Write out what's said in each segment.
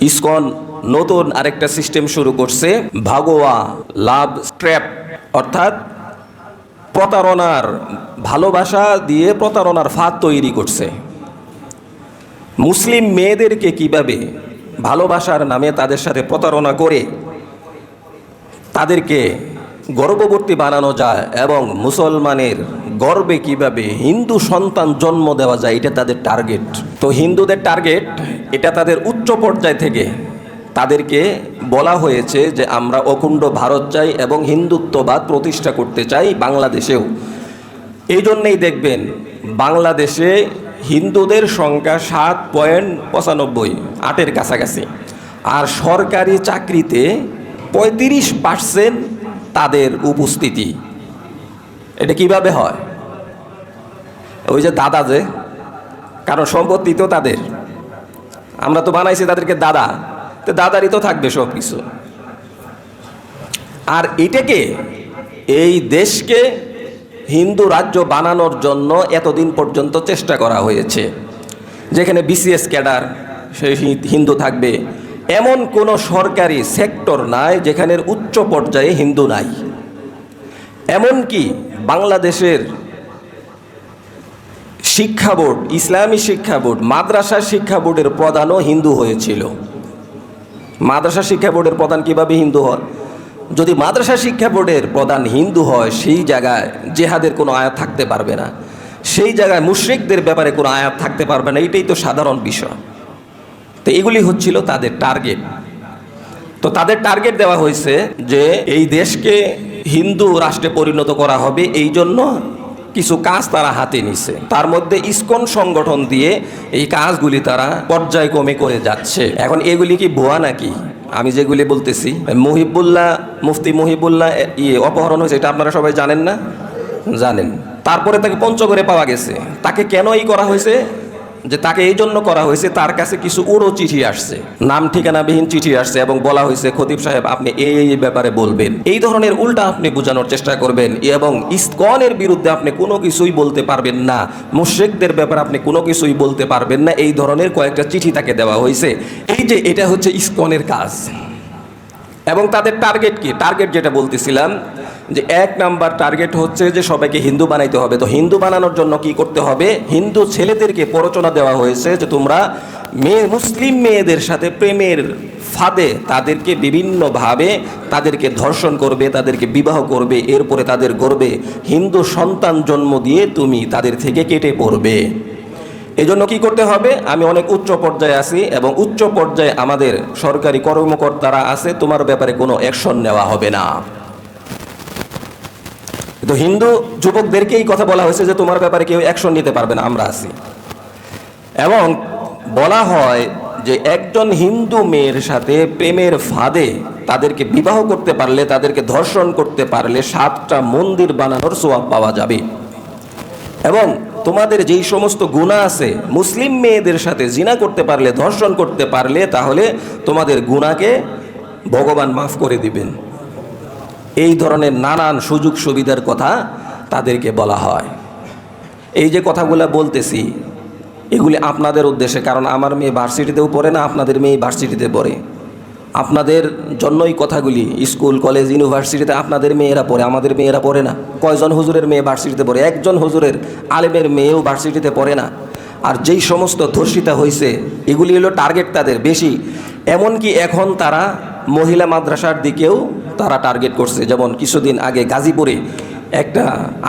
ISKCON নতুন আরেকটা system শুরু করছে, ভাগোয়া লাভ ট্র্যাপ, অর্থাৎ প্রতারণার, ভালোবাসা দিয়ে প্রতারণার ফাঁদ তৈরি করছে। মুসলিম মেয়েদেরকে কিভাবে ভালোবাসার নামে তাদের সাথে প্রতারণা করে তাদেরকে গর্ভবতী বানানো যায় এবং মুসলমানের গর্বে কিভাবে হিন্দু সন্তান জন্ম দেওয়া যায়, এটা তাদের টার্গেট। তো হিন্দুদের টার্গেট এটা, তাদের উচ্চ পর্যায় থেকে তাদেরকে বলা হয়েছে যে আমরা অখণ্ড ভারত চাই এবং হিন্দুত্ববাদ প্রতিষ্ঠা করতে চাই বাংলাদেশেও। এই জন্যেই দেখবেন বাংলাদেশে হিন্দুদের সংখ্যা 7.95, 8-এর কাছাকাছি, আর সরকারি চাকরিতে 35% তাদের উপস্থিতি। এটা কিভাবে হয়? ওই যে দাদা, যে কারণ সম্পত্তি তো তাদের, আমরা তো বানাইছি তাদেরকে দাদা, তো দাদারই তো থাকবে সব কিছু। আর এটাকে, এই দেশকে হিন্দু রাজ্য বানানোর জন্য এতদিন পর্যন্ত চেষ্টা করা হয়েছে, যেখানে বিসিএস ক্যাডার সে হিন্দু থাকবে, এমন কোনো সরকারি সেক্টর নাই যেখানে উচ্চ পর্যায়ে হিন্দু নাই। এমনকি বাংলাদেশের শিক্ষা বোর্ড, ইসলামী শিক্ষা বোর্ড, মাদ্রাসা শিক্ষা বোর্ডের প্রধানও হিন্দু হয়েছিল। মাদ্রাসা শিক্ষা বোর্ডের প্রধান কিভাবে হিন্দু হয়? যদি মাদ্রাসা শিক্ষা বোর্ডের প্রধান হিন্দু হয়, সেই জায়গায় জেহাদের কোনো আয়াত থাকতে পারবে না, সেই জায়গায় মুশরিকদের ব্যাপারে কোনো আয়াত থাকতে পারবে না। এইটাই তো সাধারণ বিষয়। তো এগুলি হচ্ছিল তাদের টার্গেট। তো তাদের টার্গেট দেওয়া হয়েছে যে এই দেশকে হিন্দু রাষ্ট্রে পরিণত করা হবে, এই জন্য কিছু কাজ তারা হাতে নিছে। তার মধ্যে ইসকন সংগঠন দিয়ে এই কাজগুলি তারা পর্যায়ক্রমে করে যাচ্ছে। এখন এগুলি কি ভুয়া নাকি? আমি যেগুলি বলতেছি, মুহিবুল্লাহ, মুফতি মুহিবুল্লাহ অপহরণ হয়েছে, এটা আপনারা সবাই জানেন না? জানেন। তারপরে তাকে পঞ্চগড়ে পাওয়া গেছে। তাকে কেন এই করা হয়েছে? যে তাকে এই জন্য করা হয়েছে, তার কাছে কিছু উড়ো চিঠি আসছে, নাম ঠিকানাবিহীন চিঠি আসছে, এবং বলা হয়েছে খতিব সাহেব আপনি এই ব্যাপারে বলবেন। এই ধরনের উল্টা আপনি বোঝানোর চেষ্টা করবেন, এবং ইসকনের বিরুদ্ধে আপনি কোনো কিছুই বলতে পারবেন না, মুশরিকদের ব্যাপারে আপনি কোনো কিছুই বলতে পারবেন না। এই ধরনের কয়েকটা চিঠি তাকে দেওয়া হয়েছে। এই যে এটা হচ্ছে ইসকনের কাজ। এবং তাদের টার্গেট কি? টার্গেট যেটা বলতেছিলাম, যে 1 নাম্বার টার্গেট হচ্ছে যে সবাইকে হিন্দু বানাইতে হবে। তো হিন্দু বানানোর জন্য কি করতে হবে? হিন্দু ছেলেদেরকে প্ররোচনা দেওয়া হয়েছে যে তোমরা মুসলিম মেয়েদের সাথে প্রেমের ফাঁদে তাদেরকে বিভিন্নভাবে তাদেরকে ধর্ষণ করবে, তাদেরকে বিবাহ করবে, এরপরে তাদের গর্ভে হিন্দু সন্তান জন্ম দিয়ে তুমি তাদের থেকে কেটে পড়বে। এই জন্য কী করতে হবে? আমি অনেক উচ্চ পর্যায়ে আছি এবং উচ্চ পর্যায়ে আমাদের সরকারি কর্মকর্তারা আছে, তোমার ব্যাপারে কোনো অ্যাকশন নেওয়া হবে না। তো হিন্দু যুবকদেরকেই কথা বলা হয়েছে যে তোমার ব্যাপারে কেউ অ্যাকশন নিতে পারবে না, আমরা আছি। এবং বলা হয় যে একজন হিন্দু মেয়ের সাথে প্রেমের ফাঁদে তাদেরকে বিবাহ করতে পারলে, তাদেরকে ধর্ষণ করতে পারলে 7টা মন্দির বানানোর সওয়াব পাওয়া যাবে। এবং তোমাদের যেই সমস্ত গুনাহ আছে, মুসলিম মেয়েদের সাথে জিনা করতে পারলে, ধর্ষণ করতে পারলে, তাহলে তোমাদের গুনাহকে ভগবান মাফ করে দিবেন। এই ধরনের নানান সুযোগ সুবিধার কথা তাদেরকে বলা হয়। এই যে কথাগুলো বলতেছি, এগুলি আপনাদের উদ্দেশ্যে, কারণ আমার মেয়ে ভার্সিটিতেও পড়ে না, আপনাদের মেয়ে ভার্সিটিতে পড়ে। আপনাদের জন্যই কথাগুলি। স্কুল, কলেজ, ইউনিভার্সিটিতে আপনাদের মেয়েরা পড়ে, আমাদের মেয়েরা পড়ে না। কয়জন হুজুরের মেয়ে ভার্সিটিতে পড়ে? একজন হুজুরের আলেমের মেয়েও ভার্সিটিতে পড়ে না। আর যেই সমস্ত ধর্ষিতা হয়েছে, এগুলি হলো টার্গেট তাদের বেশি। এমনকি এখন তারা মহিলা মাদ্রাসার দিকেও তারা টার্গেট করছে। যেমন কিছুদিন আগে গাজীপুরে একটা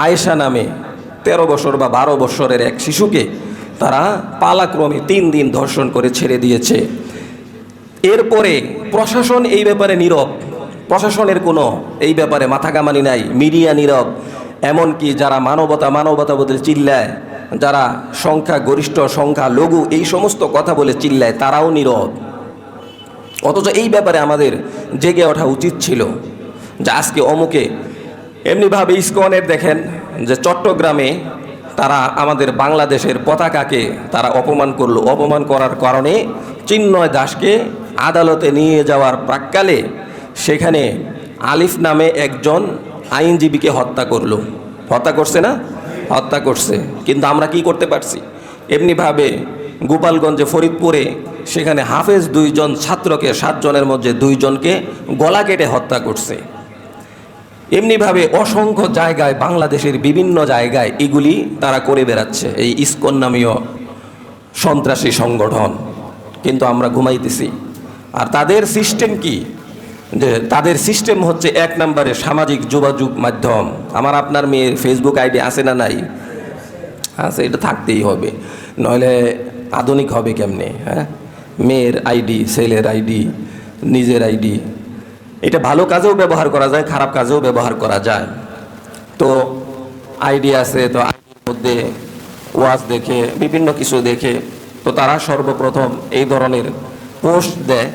আয়েশা নামে 13 বছর বা 12 বছরের এক শিশুকে তারা পালাক্রমে 3 দিন ধর্ষণ করে ছেড়ে দিয়েছে। এরপরে প্রশাসন এই ব্যাপারে নীরব, প্রশাসনের কোনো এই ব্যাপারে মাথাকামানি নাই, মিডিয়া নীরব। এমনকি যারা মানবতা বলে চিল্লায়, যারা সংখ্যা গরিষ্ঠ, সংখ্যা লঘু, এই সমস্ত কথা বলে চিল্লায়, তারাও নীরব। অথচ এই ব্যাপারে আমাদের জেগে ওঠা উচিত ছিল যে আজকে অমুকে। এমনিভাবে ইসকনের দেখেন যে চট্টগ্রামে তারা আমাদের বাংলাদেশের পতাকাকে তারা অপমান করলো। অপমান করার কারণে চিন্ময় দাসকে আদালতে নিয়ে যাওয়ার প্রাক্কালে সেখানে আলিফ নামে একজন আইনজীবীকে হত্যা করলো। হত্যা করছে না? হত্যা করছে। কিন্তু আমরা কি করতে পারছি? এমনিভাবে গোপালগঞ্জে, ফরিদপুরে সেখানে হাফেজ 2 জন ছাত্রকে 7 জনের মধ্যে 2 জনকে গলা কেটে হত্যা করছে। এমনিভাবে অসংখ্য জায়গায় বাংলাদেশের বিভিন্ন জায়গায় এগুলি তারা করে বেড়াচ্ছে, এই ইসকন নামীয় সন্ত্রাসী সংগঠন। কিন্তু আমরা ঘুমাইতেছি। আর তাদের সিস্টেম কি, যে তাদের সিস্টেম হচ্ছে 1 নম্বরে সামাজিক যোগাযোগ মাধ্যম। আমার আপনার মেয়ের ফেসবুক আইডি আছে না নাই? আছে, এটা থাকতেই হবে, নইলে আধুনিক হবে কেমনে? হ্যাঁ, মেয়ের আইডি, ছেলের আইডি, নিজের আইডি, এটা ভালো কাজেও ব্যবহার করা যায়, খারাপ কাজেও ব্যবহার করা যায়। তো আইডি আছে, তো আইডির মধ্যে ওয়াজ দেখে, বিভিন্ন কিছু দেখে, তো তারা সর্বপ্রথম এই ধরনের পোস্ট দেয়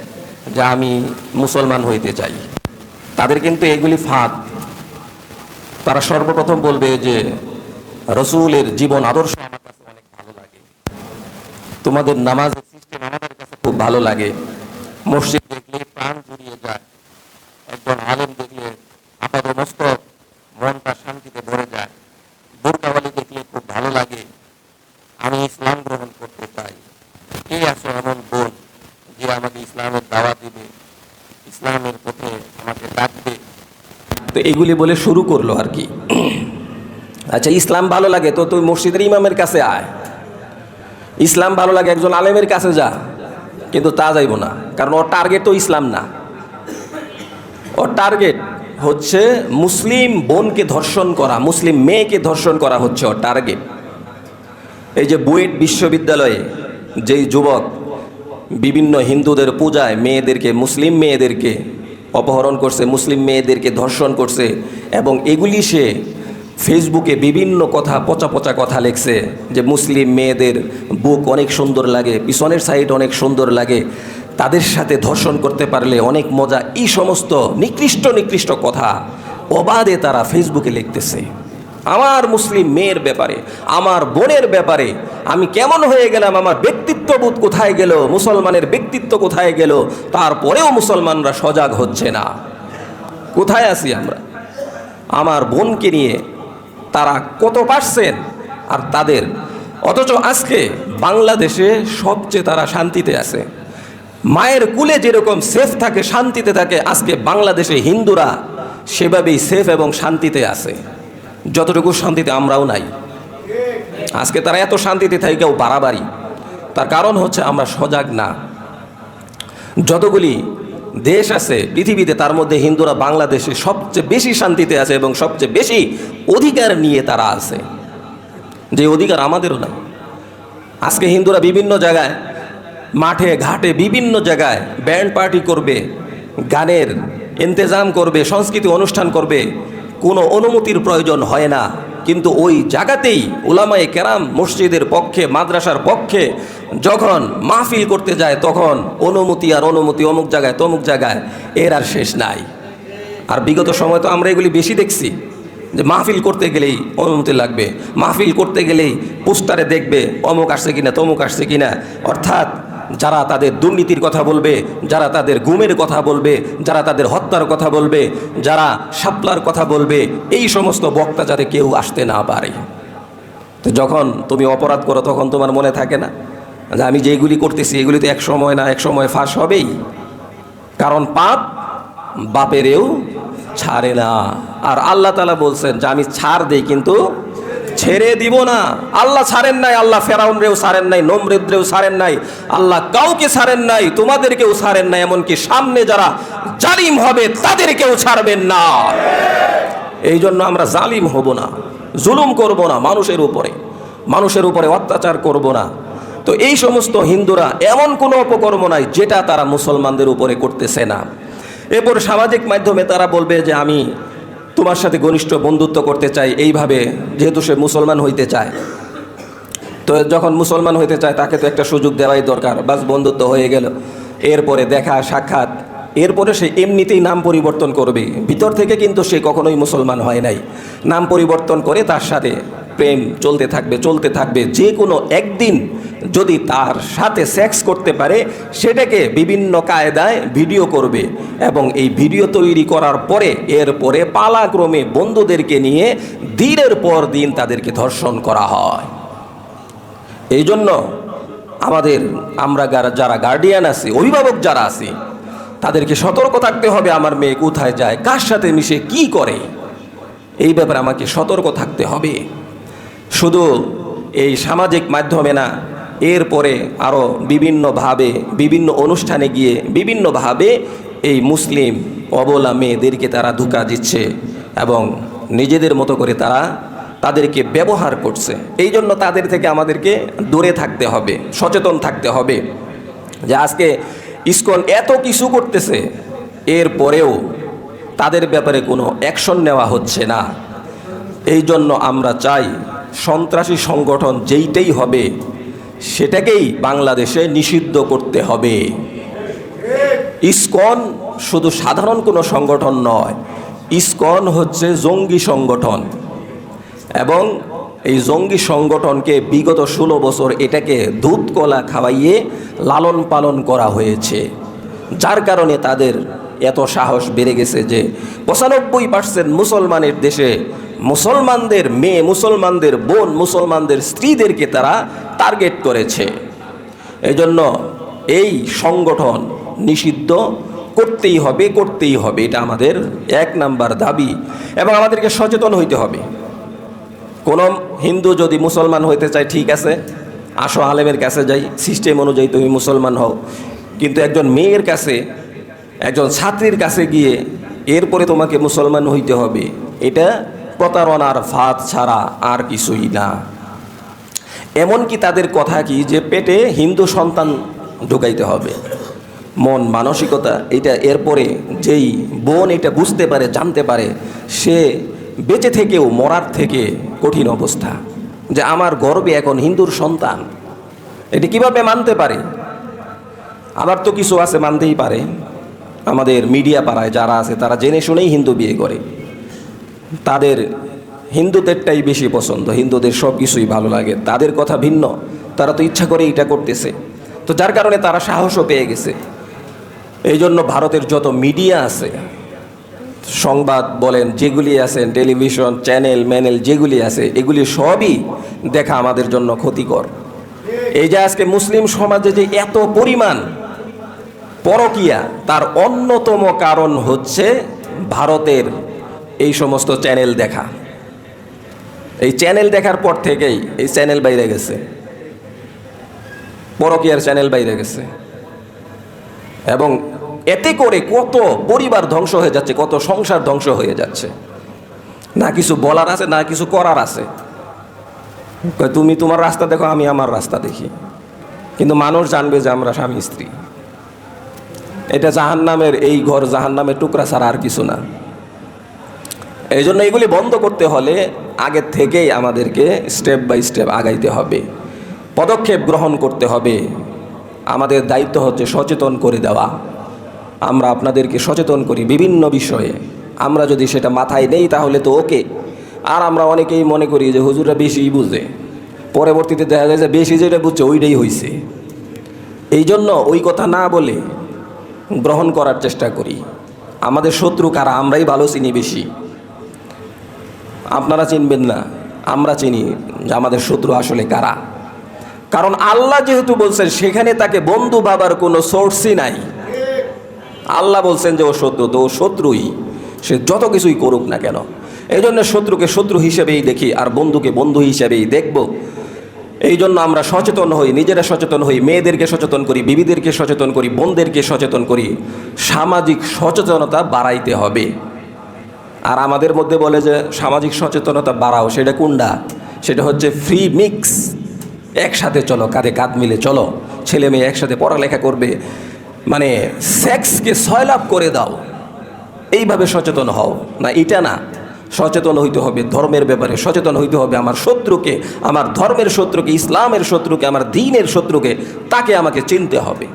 যে আমি মুসলমান হইতে চাই। তাদের কিন্তু এগুলি ফাঁদ। তারা সর্বপ্রথম বলবে যে রসুলের জীবন আদর্শ আমার কাছে অনেক ভালো লাগে, তোমাদের নামাজের সিস্টেম আমাদের কাছে খুব ভালো লাগে, মসজিদ দেখলে প্রাণ জুড়িয়ে যায়, একজন আলেম দেখলে আপাদমস্তক মনটা শান্তিতে ভরে যায়, বোরকাওয়ালি দেখলে খুব ভালো লাগে, আমি ইসলাম গ্রহণ করতে চাই। কে আছে এমন বোন যে আমাকে ইসলামের দাওয়াত দিবে, ইসলামের পথে আমাকে ডাকবে? তো এগুলি বলে শুরু করলো আর কি। আচ্ছা, ইসলাম ভালো লাগে তো তুই মসজিদের ইমামের কাছে আয়, ইসলাম ভালো লাগে একজন আলেমের কাছে যা। কিন্তু তা যাইব না, কারণ ওর টার্গেট তো ইসলাম না, ওর টার্গেট হচ্ছে মুসলিম বোনকে ধর্ষণ করা, মুসলিম মেয়েকে ধর্ষণ করা হচ্ছে ওর টার্গেট। এই যে বুয়েট বিশ্ববিদ্যালয়ে যেই যুবক বিভিন্ন হিন্দুদের পূজায় মেয়েদেরকে, মুসলিম মেয়েদেরকে অপহরণ করছে, মুসলিম মেয়েদেরকে ধর্ষণ করছে, এবং এগুলি সে ফেসবুকে বিভিন্ন কথা, পচা পচা কথা লিখছে যে মুসলিম মেয়েদের বুক অনেক সুন্দর লাগে, পিছনের সাইড অনেক সুন্দর লাগে, তাদের সাথে ধর্ষণ করতে পারলে অনেক মজা, এই সমস্ত নিকৃষ্ট নিকৃষ্ট কথা অবাধে তারা ফেসবুকে লিখতেছে। আমার মুসলিম মেয়ের ব্যাপারে, আমার বোনের ব্যাপারে আমি কেমন হয়ে গেলাম, আমার ব্যক্তিত্ববোধ কোথায় গেল, মুসলমানের ব্যক্তিত্ব কোথায় গেল, তারপরেও মুসলমানরা সজাগ হচ্ছে না। কোথায় আছি আমরা? আমার বোনকে নিয়ে তারা কত পারছেন আর তাদের, অথচ আজকে বাংলাদেশে সবচেয়ে তারা শান্তিতে আছে। মায়ের কুলে যেরকম সেফ থাকে, শান্তিতে থাকে, আজকে বাংলাদেশে হিন্দুরা সেভাবেই সেফ এবং শান্তিতে আছে, যতটুকু শান্তিতে আমরাও নাই। আজকে তারা এত শান্তিতে থাকে কেউ বাড়াবাড়ি, তার কারণ হচ্ছে আমরা সজাগ না। যতগুলি দেশ আছে পৃথিবীতে, তার মধ্যে হিন্দুরা বাংলাদেশে সবচেয়ে বেশি শান্তিতে আছে এবং সবচেয়ে বেশি অধিকার নিয়ে তারা আছে, যে অধিকার আমাদেরও নাই। আজকে হিন্দুরা বিভিন্ন জায়গায়, মাঠে ঘাটে বিভিন্ন জায়গায় ব্যান্ড পার্টি করবে, গানের ইন্তেজাম করবে, সংস্কৃতি অনুষ্ঠান করবে, কোনো অনুমতির প্রয়োজন হয় না। কিন্তু ওই জায়গাতেই উলামায়ে কেরাম মসজিদের পক্ষে, মাদ্রাসার পক্ষে যখন মাহফিল করতে যায়, তখন অনুমতি আর অনুমতি, অমুক জায়গায় তমুক জায়গায়, এর আর শেষ নাই। আর বিগত সময় তো আমরা এগুলি বেশি দেখছি, যে মাহফিল করতে গেলেই অনুমতি লাগবে, মাহফিল করতে গেলেই পোস্টারে দেখবে অমুক আসছে কিনা, তমুক আসছে কিনা। অর্থাৎ যারা তাদের দুর্নীতির কথা বলবে, যারা তাদের গুমের কথা বলবে, যারা তাদের হত্যার কথা বলবে, যারা শাপলার কথা বলবে, এই সমস্ত বক্তা যাতে কেউ আসতে না পারে। তো যখন তুমি অপরাধ করো তখন তোমার মনে থাকে না যে আমি যেগুলি করতেছি এগুলি তো এক সময় না এক সময় ফাঁস হবেই, কারণ পাপ বাপেরেও ছাড়ে না। আর আল্লাহ তাআলা বলছেন যে আমি ছাড় দেই কিন্তু ছেড়ে দিব না। আল্লাহ ছাড়েন নাই, আল্লাহ ফেরাউনরেও ছাড়েন নাই, নমরুদরেও ছাড়েন নাই, আল্লাহ কাউকে ছাড়েন নাই, তোমাদেরকেও ছাড়েন নাই, এমনকি সামনে যারা জালিম হবে তাদেরকেও ছাড়বেন না। এই জন্য আমরা জালিম হব না, জুলুম করব না, মানুষের উপরে অত্যাচার করব না। তো এই সমস্ত হিন্দুরা এমন কোনো অপকর্ম নাই যেটা তারা মুসলমানদের উপরে করতেছে না। এরপর সামাজিক মাধ্যমে তারা বলবে যে আমি তোমার সাথে ঘনিষ্ঠ বন্ধুত্ব করতে চাই, এইভাবে, যেহেতু সে মুসলমান হইতে চায়। তো যখন মুসলমান হইতে চায় তাকে তো একটা সুযোগ দেওয়াই দরকার, বাস বন্ধুত্ব হয়ে গেল। এরপরে দেখা সাক্ষাৎ, এরপরে সে এমনিতেই নাম পরিবর্তন করবে, ভিতর থেকে কিন্তু সে কখনোই মুসলমান হয় নাই। নাম পরিবর্তন করে তার সাথে প্রেম চলতে থাকবে। যে কোনো একদিন যদি তার সাথে সেক্স করতে পারে, সেটাকে বিভিন্ন কায়দায় ভিডিও করবে, এবং এই ভিডিও তৈরি করার পরে এরপরে পালাক্রমে বন্ধুদেরকে নিয়ে দিনের পর দিন তাদেরকে ধর্ষণ করা হয়। এই জন্য আমরা যারা গার্ডিয়ান আছি, অভিভাবক যারা আছি, তাদেরকে সতর্ক থাকতে হবে আমার মেয়ে কোথায় যায়, কার সাথে মিশে কি করে, এই ব্যাপারে আমাকে সতর্ক থাকতে হবে। শুধু এই সামাজিক মাধ্যমে না, এরপরে আরও বিভিন্নভাবে বিভিন্ন অনুষ্ঠানে গিয়ে বিভিন্নভাবে এই মুসলিম অবলা মেয়েদেরকে তারা ধোঁকা দিচ্ছে এবং নিজেদের মতো করে তারা তাদেরকে ব্যবহার করছে। এই জন্য তাদের থেকে আমাদেরকে দূরে থাকতে হবে, সচেতন থাকতে হবে। যে আজকে ইসকন এত কিছু করতেছে, এরপরেও তাদের ব্যাপারে কোনো অ্যাকশন নেওয়া হচ্ছে না। এই জন্য আমরা চাই সন্ত্রাসী সংগঠন যেইটাই হবে সেটাকেই বাংলাদেশে নিষিদ্ধ করতে হবে। ইসকন শুধু সাধারণ কোনো সংগঠন নয়, ইসকন হচ্ছে জঙ্গি সংগঠন এবং এই জঙ্গি সংগঠনকে বিগত 16 বছর এটাকে দুধ কলা খাওয়াইয়ে লালন পালন করা হয়েছে, যার কারণে তাদের এত সাহস বেড়ে গেছে যে 95% মুসলমানের দেশে মুসলমানদের মেয়ে, মুসলমানদের বোন, মুসলমানদের স্ত্রীদেরকে তারা টার্গেট করেছে। এই জন্য এই সংগঠন নিষিদ্ধ করতেই হবে, করতেই হবে, এটা আমাদের 1 নাম্বার দাবি। এবং আমাদেরকে সচেতন হইতে হবে। কোনো হিন্দু যদি মুসলমান হইতে চায়, ঠিক আছে, আসো আলেমের কাছে যাই, সিস্টেম অনুযায়ী তুমি মুসলমান হও। কিন্তু একজন মেয়ের কাছে, একজন ছাত্রীর কাছে গিয়ে এরপরে তোমাকে মুসলমান হইতে হবে, এটা প্রতারণার ফাঁদ ছাড়া আর কিছুই না। এমনকি তাদের কথা কি যে পেটে হিন্দু সন্তান ঢুকাইতে হবে, মন মানসিকতা এটা। এরপরে যেই বোন এটা বুঝতে পারে, জানতে পারে, সে বেঁচে থেকেও মরার থেকে কঠিন অবস্থা, যে আমার গর্বে এখন হিন্দুর সন্তান, এটা কিভাবে মানতে পারে? আবার তো কিছু আছে মানতেই পারে। আমাদের মিডিয়া পাড়ায় যারা আছে তারা জেনে শুনেই হিন্দু বিয়ে করে, তাদের হিন্দুদেরটাই বেশি পছন্দ, হিন্দুদের সব কিছুই ভালো লাগে, তাদের কথা ভিন্ন, তারা তো ইচ্ছা করে এটা করতেছে। তো যার কারণে তারা সাহসও পেয়ে গেছে। এই জন্য ভারতের যত মিডিয়া আছে, সংবাদ বলেন, যেগুলি আছেন, টেলিভিশন চ্যানেল ম্যানেল যেগুলি আছে, এগুলি সবই দেখা আমাদের জন্য ক্ষতিকর। এই যে আজকে মুসলিম সমাজে যে এত পরিমাণ পরকীয়া, তার অন্যতম কারণ হচ্ছে ভারতের এই সমস্ত চ্যানেল দেখা। এই চ্যানেল দেখার পর থেকেই এই চ্যানেল বাইরে গেছে, পরকীয়ার চ্যানেল বাইরে গেছে, এবং এতে করে কত পরিবার ধ্বংস হয়ে যাচ্ছে, কত সংসার ধ্বংস হয়ে যাচ্ছে। না কিছু বলার আছে, না কিছু করার আছে। তুমি তোমার রাস্তা দেখো, আমি আমার রাস্তা দেখি, কিন্তু মানুষ জানবে যে আমরা স্বামী স্ত্রী। এটা জাহান্নামের, এই ঘর জাহান্নামের টুকরা ছাড়া আর কিছু না। এই জন্য এগুলি বন্ধ করতে হলে আগের থেকেই আমাদেরকে স্টেপ বাই স্টেপ আগাইতে হবে, পদক্ষেপ গ্রহণ করতে হবে। আমাদের দায়িত্ব হচ্ছে সচেতন করে দেওয়া। আমরা আপনাদেরকে সচেতন করি বিভিন্ন বিষয়ে, আমরা যদি সেটা মাথায় নেই তাহলে তো ওকে। আর আমরা অনেকেই মনে করি যে হুজুররা বেশিই বুঝে, পরবর্তীতে দেখা যায় যে বেশি যেটা বুঝছে ওইটাই হয়েছে। এই জন্য ওই কথা না বলে গ্রহণ করার চেষ্টা করি। আমাদের শত্রু কারা আমরাই ভালো চিনি বেশি, আপনারা চিনবেন না, আমরা চিনি যে আমাদের শত্রু আসলে কারা। কারণ আল্লাহ যেহেতু বলছেন, সেখানে তাকে বন্ধু ভাবার কোনো সোর্সই নাই। আল্লাহ বলছেন যে ও শত্রু, তো ও শত্রুই, সে যত কিছুই করুক না কেন। এই জন্য শত্রুকে শত্রু হিসেবেই দেখি, আর বন্ধুকে বন্ধু হিসেবেই দেখব। এই জন্য আমরা সচেতন হই, নিজেরা সচেতন হই, মেয়েদেরকে সচেতন করি, বিবিদেরকে সচেতন করি, বোনদেরকে সচেতন করি। সামাজিক সচেতনতা বাড়াইতে হবে। আর আমাদের মধ্যে বলে যে সামাজিক সচেতনতা বাড়াও, সেটা কোনটা? সেটা হচ্ছে ফ্রি মিক্স, একসাথে চলো, কাঁধে কাঁধ মিলে চলো, ছেলে মেয়ে একসাথে পড়ালেখা করবে, মানে সেক্সকে সয়লাভ করে দাও, এইভাবে সচেতন হও না, এটা না। সচেতন হইতে হবে ধর্মের ব্যাপারে, সচেতন হইতে হবে আমার শত্রুকে, আমার ধর্মের শত্রুকে, ইসলামের শত্রুকে, আমার দ্বীনের শত্রুকে, তাকে আমাকে চিনতে হবে।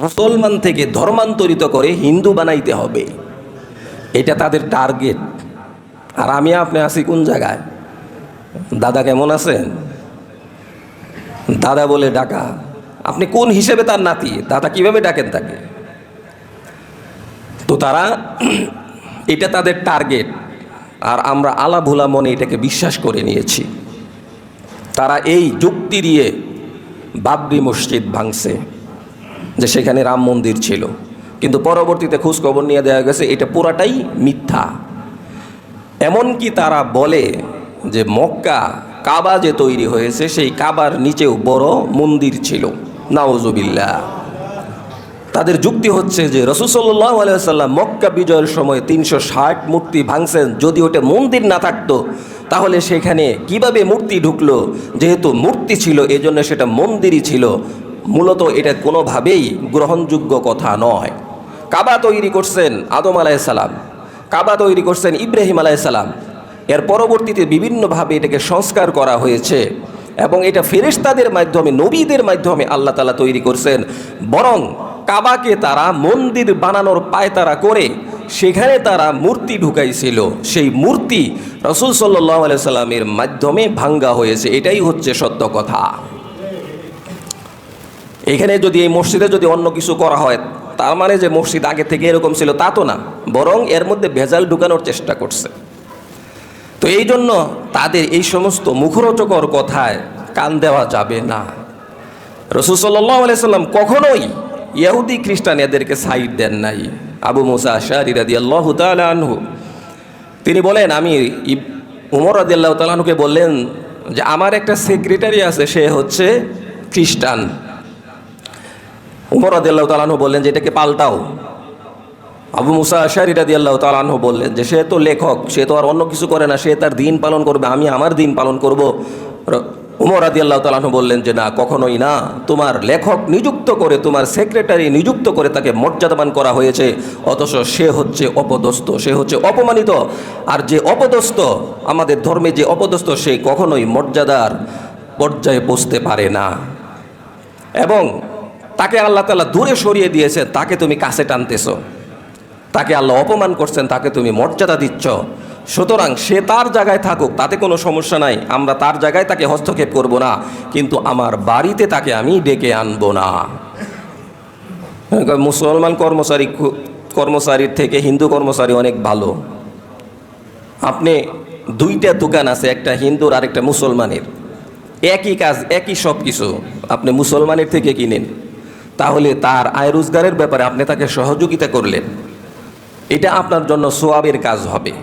মুসলমান থেকে ধর্মান্তরিত করে হিন্দু বানাইতে হবে, এটা তাদের টার্গেট। আর আমি আপনি আছি কোন জায়গায়? দাদা কেমন আছেন? দাদা বলে ডাকা, আপনি কোন হিসেবে তার নাতি? দাদা কিভাবে ডাকেন তাকে? তো তারা এটা তাদের টার্গেট। আর আমরা আলা ভোলা মনে এটাকে বিশ্বাস করে নিয়েছি। তারা এই যুক্তি দিয়ে বাবরি মসজিদ ভাঙছে, যে সেখানে রাম মন্দির ছিল, কিন্তু পরবর্তীতে খোঁজখবর নিয়ে দেওয়া গেছে এটা পুরাটাই মিথ্যা। এমনকি তারা বলে যে মক্কা কাবা যে তৈরি হয়েছে সেই কাবার নিচেও বড় মন্দির ছিল, নাউজুবিল্লাহ। তাদের যুক্তি হচ্ছে যে রাসূল সাল্লাল্লাহু আলাইহি ওয়াসাল্লাম মক্কা বিজয়ের সময় 360 মূর্তি ভাঙছেন, যদি ওটা মন্দির না থাকতো তাহলে সেখানে কিভাবে মূর্তি ঢুকলো? যেহেতু মূর্তি ছিল এজন্য সেটা মন্দিরই ছিল। মূলত এটা কোনোভাবেই গ্রহণযোগ্য কথা নয়। কাবা তৈরি করছেন আদম আলাইহিস সালাম, কাবা তৈরি করছেন ইব্রাহিম আলাইহিস সালাম, এর পরবর্তীতে বিভিন্নভাবে এটাকে সংস্কার করা হয়েছে এবং এটা ফেরেশতাদের মাধ্যমে, নবীদের মাধ্যমে আল্লাহ তাআলা তৈরি করছেন। বরং কাবাকে তারা মন্দির বানানোর পায়তারা করে সেখানে তারা মূর্তি ঢুকাইছিল, সেই মূর্তি রাসূল সাল্লাল্লাহু আলাইহি সাল্লামের মাধ্যমে ভাঙ্গা হয়েছে, এটাই হচ্ছে সত্য কথা। এখানে যদি এই মসজিদে যদি অন্য কিছু করা হয় তার মানে যে মসজিদ আগে থেকে এরকম ছিল তা তো না, বরং এর মধ্যে ভেজাল ঢুকানোর চেষ্টা করছে। তো এই জন্য তাদের এই সমস্ত মুখরোচকর কথায় কান দেওয়া যাবে না। রাসূল সাল্লাল্লাহু আলাইহি সাল্লাম কখনোই ইহুদি খ্রিস্টান এদেরকে সাইড দেন নাই। আবু মুসা আশআরী রাদিয়াল্লাহু তাআলা আনহু তিনি বলেন, আমি উমর রাদিয়াল্লাহু তাআলা আনহুকে বললেন যে আমার একটা সেক্রেটারি আছে, সে হচ্ছে খ্রিস্টান। উমর রাদিয়াল্লাহু তাআলা আনহু বললেন যে এটাকে পাল্টাও। আবু মুসা আশআরী রাদিয়াল্লাহু তাআলা আনহু বললেন যে সে তো লেখক, সে তো আর অন্য কিছু করে না, সে তার দিন পালন করবে, আমি আমার দিন পালন করব। উমর রাদিয়াল্লাহু তাআলা আনহু বললেন যে না, কখনোই না, তোমার লেখক নিযুক্ত করে, তোমার সেক্রেটারি নিযুক্ত করে তাকে মর্যাদাবান করা হয়েছে, অথচ সে হচ্ছে অপদস্থ, সে হচ্ছে অপমানিত। আর যে অপদস্থ, আমাদের ধর্মে যে অপদস্থ, সে কখনোই মর্যাদার পর্যায়ে পৌঁছতে পারে না এবং তাকে আল্লাহ তাআলা দূরে সরিয়ে দিয়েছে, তাকে তুমি কাছে টানতেছো। তাকে আল্লাহ অপমান করছেন, তাকে তুমি মর্যাদা দিচ্ছ। সুতরাং সে তার জায়গায় থাকুক, তাতে কোনো সমস্যা নাই, আমরা তার জায়গায় তাকে হস্তক্ষেপ করব না, কিন্তু আমার বাড়িতে তাকে আমি ডেকে আনবো না। মুসলমান কর্মচারীর থেকে হিন্দু কর্মচারী অনেক ভালো। আপনি দুইটা দোকান আছে, একটা হিন্দুর আর একটা মুসলমানের, একই কাজ একই সব কিছু, আপনি মুসলমানের থেকে কিনেন, তাহলে তার আয় রোজগারের ব্যাপারে আপনি তাকে সহযোগিতা করলেন, এটা আপনার জন্য সোয়াবের কাজ হবে।